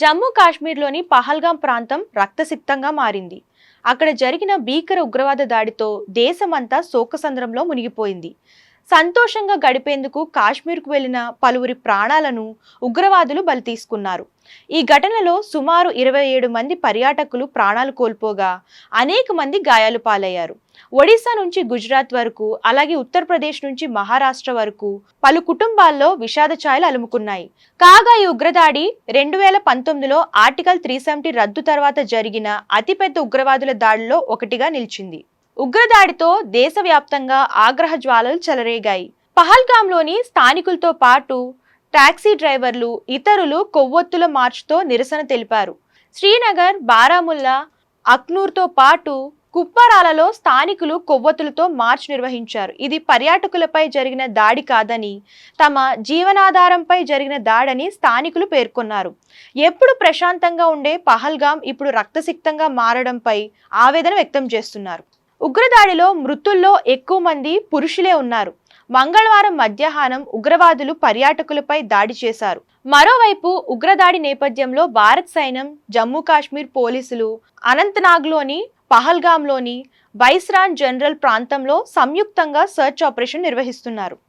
జమ్మూ కాశ్మీర్లోని పహల్గాం ప్రాంతం రక్తసిక్తంగా మారింది. అక్కడ జరిగిన భీకర ఉగ్రవాద దాడితో దేశమంతా శోకసంద్రంలో మునిగిపోయింది. సంతోషంగా గడిపేందుకు కాశ్మీర్కు వెళ్లిన పలువురి ప్రాణాలను ఉగ్రవాదులు బలి తీసుకున్నారు. ఈ ఘటనలో సుమారు 27 మంది పర్యాటకులు ప్రాణాలు కోల్పోగా అనేక మంది గాయాలు పాలయ్యారు. ఒడిశా నుంచి గుజరాత్ వరకు, అలాగే ఉత్తరప్రదేశ్ నుంచి మహారాష్ట్ర వరకు పలు కుటుంబాల్లో విషాద ఛాయలు అలుముకున్నాయి. కాగా ఈ ఉగ్రదాడి 2019లో ఆర్టికల్ 370 రద్దు తర్వాత జరిగిన అతిపెద్ద ఉగ్రవాదుల దాడిలో ఒకటిగా నిలిచింది. ఉగ్రదాడితో దేశవ్యాప్తంగా ఆగ్రహ జ్వాలలు చెలరేగాయి. పహల్గాంలోని స్థానికులతో పాటు టాక్సీ డ్రైవర్లు, ఇతరులు కొవ్వొత్తుల మార్చ్తో నిరసన తెలిపారు. శ్రీనగర్, బారాముల్లా, అఖ్నూర్తో పాటు కుప్పారాలలో స్థానికులు కొవ్వొత్తులతో మార్చ్ నిర్వహించారు. ఇది పర్యాటకులపై జరిగిన దాడి కాదని, తమ జీవనాధారంపై జరిగిన దాడని స్థానికులు పేర్కొన్నారు. ఎప్పుడు ప్రశాంతంగా ఉండే పహల్గాం ఇప్పుడు రక్తసిక్తంగా మారడంపై ఆవేదన వ్యక్తం చేస్తున్నారు. ఉగ్రదాడిలో మృతుల్లో ఎక్కువ మంది పురుషులే ఉన్నారు. మంగళవారం మధ్యాహ్నం ఉగ్రవాదులు పర్యాటకులపై దాడి చేశారు. మరోవైపు ఉగ్రదాడి నేపథ్యంలో భారత్ సైన్యం, జమ్మూ కాశ్మీర్ పోలీసులు అనంతనాగ్లోని, పహల్గాంలోని బైస్రాన్ జనరల్ ప్రాంతంలో సంయుక్తంగా సెర్చ్ ఆపరేషన్ నిర్వహిస్తున్నారు.